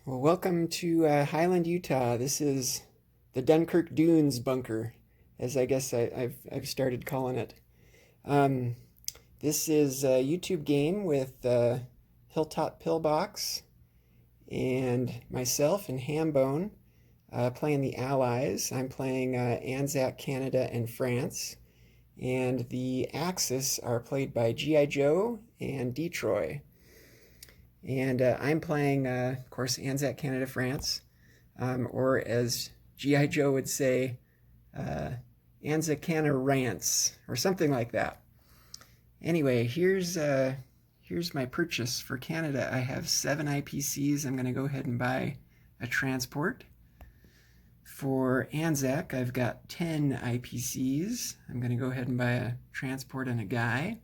Well, welcome to Highland, Utah. This is the Dunkirk Dunes bunker, as I guess I've started calling it. Um, this is a YouTube game with Hilltop Pillbox and myself and Hambone playing the Allies. I'm playing Anzac, Canada, and France. And the Axis are played by G.I. Joe and Detroit. And I'm playing, of course, Anzac, Canada, France, or as G.I. Joe would say, uh, Anzacanarance, or something like that. Anyway, here's my purchase for Canada. I have 7 IPCs. I'm going to go ahead and buy a transport. For Anzac, I've got 10 IPCs. I'm going to go ahead and buy a transport and a guy.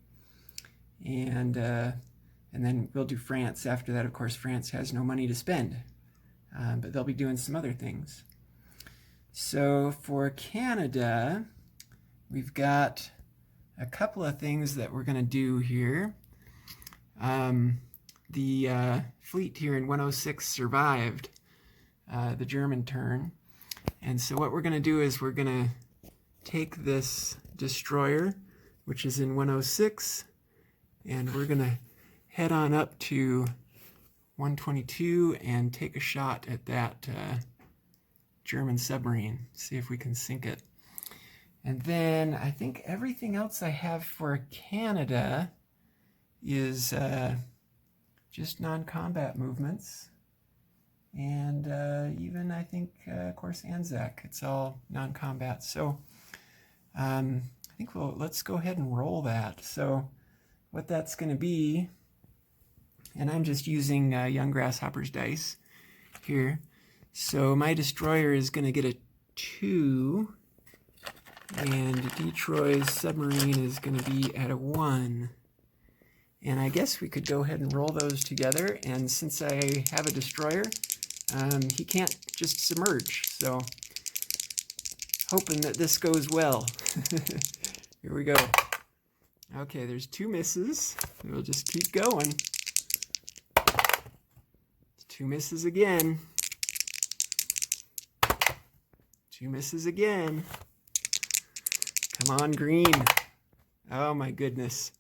And then we'll do France after that. Of course, France has no money to spend, but they'll be doing some other things. So for Canada, we've got a couple of things that we're going to do here. The fleet here in 106 survived the German turn. And so what we're going to do is we're going to take this destroyer, which is in 106, and we're going to head on up to 122 and take a shot at that German submarine, see if we can sink it. And then I think everything else I have for Canada is just non-combat movements. And even I think, of course, Anzac, it's all non-combat. So I think let's go ahead and roll that. So what that's going to be, and I'm just using Young Grasshopper's dice here. So my destroyer is going to get a 2, and Detroit's submarine is going to be at a 1. And I guess we could go ahead and roll those together, and since I have a destroyer, he can't just submerge, so hoping that this goes well. Here we go. Okay, there's 2 misses. We'll just keep going. 2 misses again. 2 misses again. Come on, green. Oh my goodness.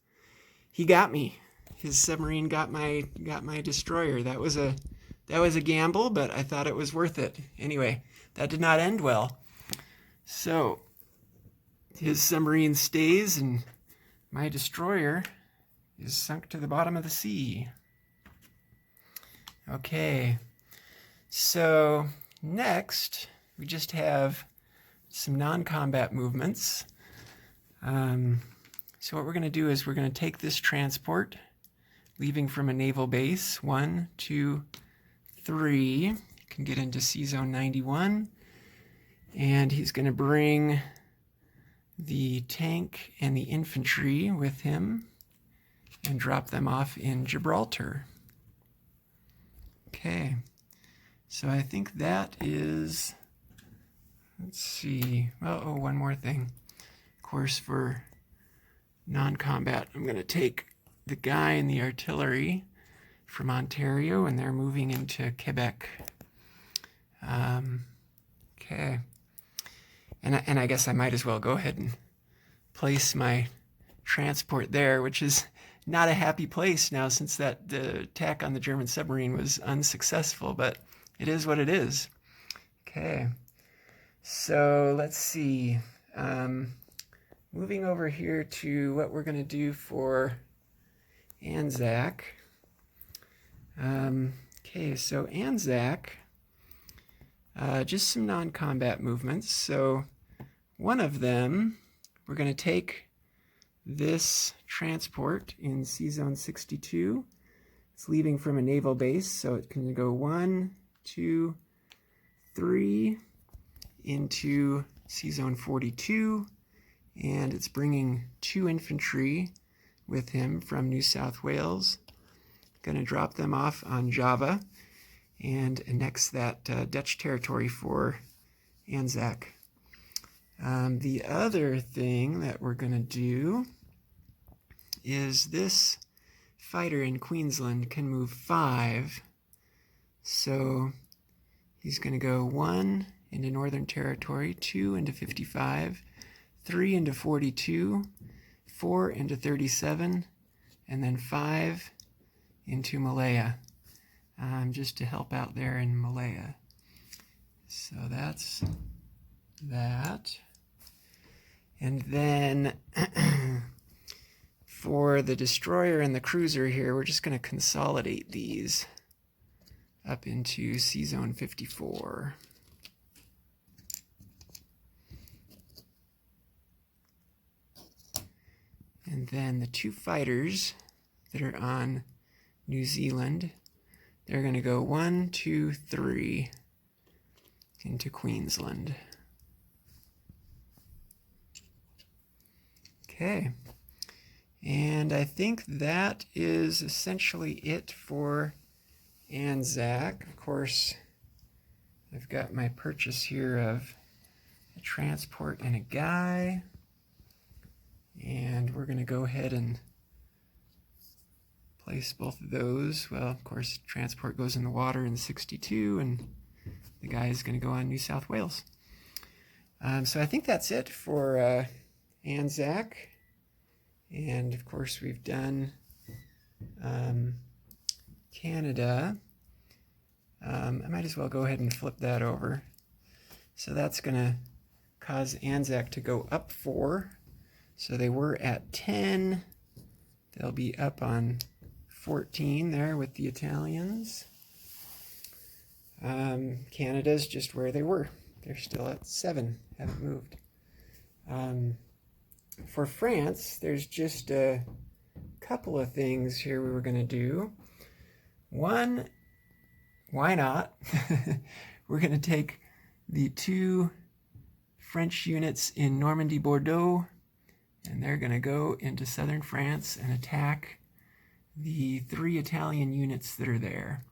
He got me. His submarine got my destroyer. That was a gamble, but I thought it was worth it. Anyway, that did not end well. So his submarine stays and my destroyer is sunk to the bottom of the sea. Okay, so next we just have some non-combat movements. So what we're going to do is we're going to take this transport, leaving from a naval base, 1, 2, 3. You can get into Sea Zone 91, and he's going to bring the tank and the infantry with him and drop them off in Gibraltar. Okay, so I think that is, let's see, oh, one more thing. Of course, for non-combat, I'm going to take the guy and the artillery from Ontario, and they're moving into Quebec. Okay, and I guess I might as well go ahead and place my transport there, which is not a happy place now since the attack on the German submarine was unsuccessful, but it is what it is. Okay, so let's see. Moving over here to what we're going to do for Anzac. Okay, so Anzac, just some non-combat movements. So one of them, we're going to take this transport in Sea Zone 62. It's leaving from a naval base, so it can go 1, 2, 3 into Sea Zone 42, and it's bringing 2 infantry with him from New South Wales. Going to drop them off on Java and annex that Dutch territory for Anzac. The other thing that we're going to do is this fighter in Queensland can move 5, So he's going to go 1 into Northern Territory, 2 into 55, 3 into 42, 4 into 37, and then 5 into Malaya, just to help out there in Malaya. So that's that. And then for the destroyer and the cruiser here, we're just going to consolidate these up into C-Zone 54. And then the 2 fighters that are on New Zealand, they're going to go 1, 2, 3 into Queensland. Okay. And I think that is essentially it for Anzac. Of course, I've got my purchase here of a transport and a guy. And we're going to go ahead and place both of those. Well, of course, transport goes in the water in 62, and the guy is going to go on New South Wales. So I think that's it for Anzac. And of course, we've done Canada. I might as well go ahead and flip that over. So that's going to cause Anzac to go up 4. So they were at 10. They'll be up on 14 there with the Italians. Canada's just where they were. They're still at 7, haven't moved. For France, there's just a couple of things here we were going to do. One, why not? We're going to take the 2 French units in Normandy, Bordeaux, and they're going to go into southern France and attack the 3 Italian units that are there.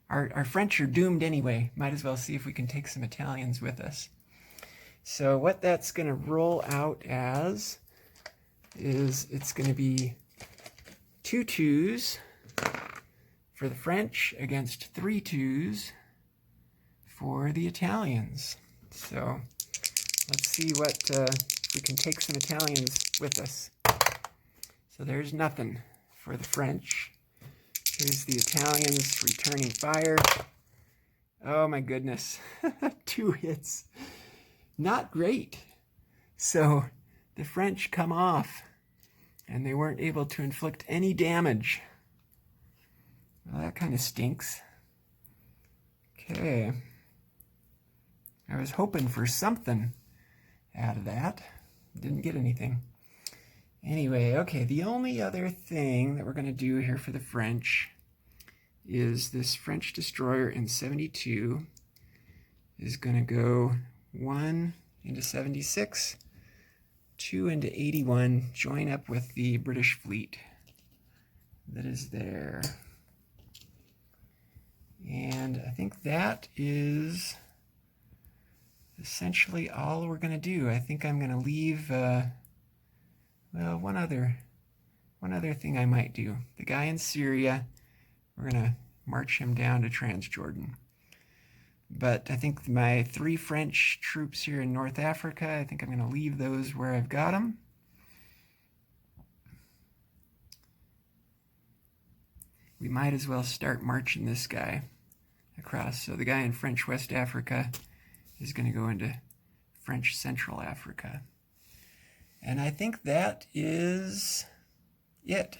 Our French are doomed anyway. Might as well see if we can take some Italians with us. So what that's going to roll out as is it's going to be 2 2s for the French against 3 2s for the Italians. So let's see what we can take some Italians with us. So there's nothing for the French. Here's the Italians returning fire. Oh my goodness, 2 hits. Not great. So the French come off and they weren't able to inflict any damage. Well, that kind of stinks. Okay. I was hoping for something out of that. Didn't get anything. Anyway, okay, the only other thing that we're going to do here for the French is this French destroyer in 72 is going to go 1 into 76, 2 into 81, join up with the British fleet that is there. And I think that is essentially all we're going to do. I think I'm going to leave, well, one other thing I might do. The guy in Syria, we're going to march him down to Transjordan. But I think my 3 French troops here in North Africa, I think I'm going to leave those where I've got them. We might as well start marching this guy across. So the guy in French West Africa is going to go into French Central Africa. And I think that is it.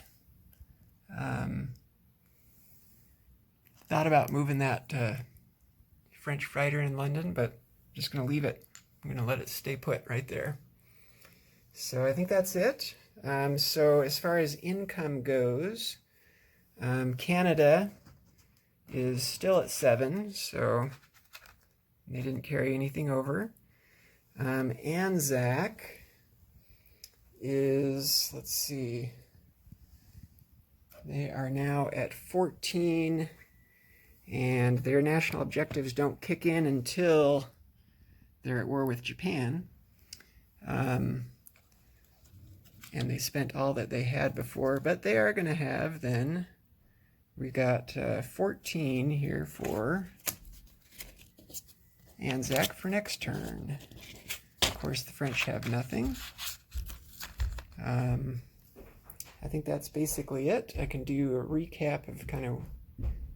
Thought about moving that French fighter in London, but I'm just going to leave it. I'm going to let it stay put right there. So I think that's it. So as far as income goes, Canada is still at 7, so they didn't carry anything over. Anzac is, let's see, they are now at 14, and their national objectives don't kick in until they're at war with Japan. And they spent all that they had before, but they are going to have then We got 14 here for Anzac for next turn. Of course, the French have nothing. I think that's basically it. I can do a recap of kind of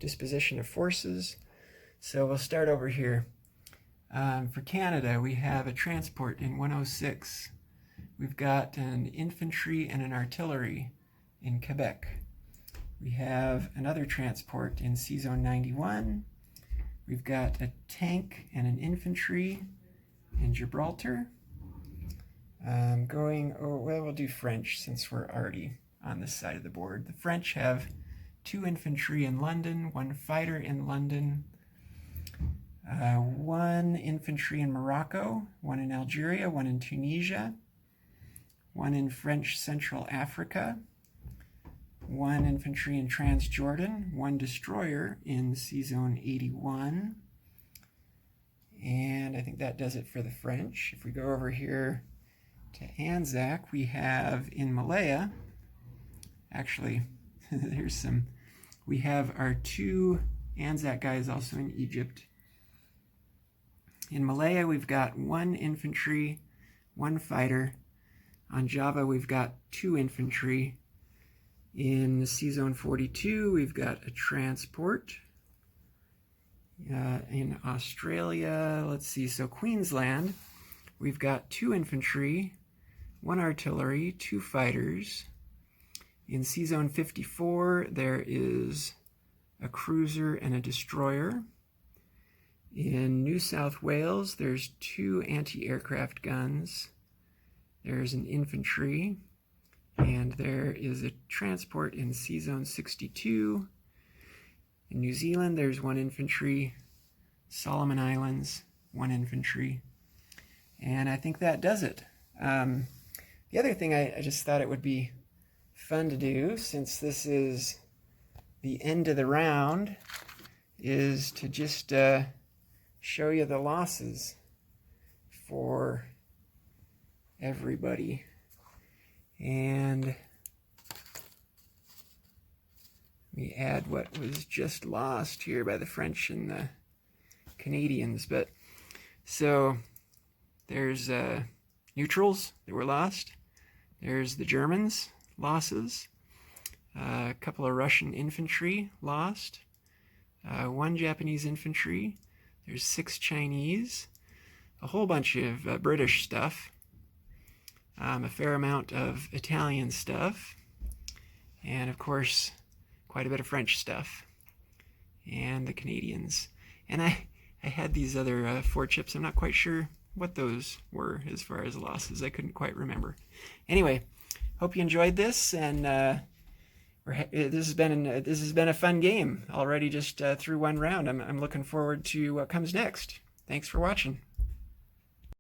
disposition of forces. So we'll start over here. For Canada, we have a transport in 106. We've got an infantry and an artillery in Quebec. We have another transport in C-Zone 91. We've got a tank and an infantry in Gibraltar. We'll do French since we're already on this side of the board. The French have 2 infantry in London, 1 fighter in London, 1 infantry in Morocco, 1 in Algeria, 1 in Tunisia, 1 in French Central Africa, 1 infantry in Transjordan, 1 destroyer in C-Zone 81. And I think that does it for the French. If we go over here to Anzac, we have in Malaya, actually, we have our 2 Anzac guys also in Egypt. In Malaya, we've got 1 infantry, 1 fighter. On Java, we've got 2 infantry. In C-Zone 42, we've got a transport. In Australia, let's see, so Queensland, we've got 2 infantry, 1 artillery, 2 fighters. In C-Zone 54, there is a cruiser and a destroyer. In New South Wales, there's 2 anti-aircraft guns. There's an infantry, and there is a transport in C-Zone 62. In New Zealand, there's 1 infantry. Solomon Islands, 1 infantry. And I think that does it. The other thing I just thought it would be fun to do, since this is the end of the round, is to just show you the losses for everybody. And let me add what was just lost here by the French and the Canadians. But so there's neutrals that were lost. There's the Germans, losses. A couple of Russian infantry lost. 1 Japanese infantry. There's 6 Chinese. A whole bunch of British stuff. A fair amount of Italian stuff. And of course, quite a bit of French stuff. And the Canadians. And I had these other 4 chips. I'm not quite sure what those were as far as losses. I couldn't quite remember. Anyway, hope you enjoyed this, and this has been a fun game already, just through 1 round. I'm looking forward to what comes next. Thanks for watching.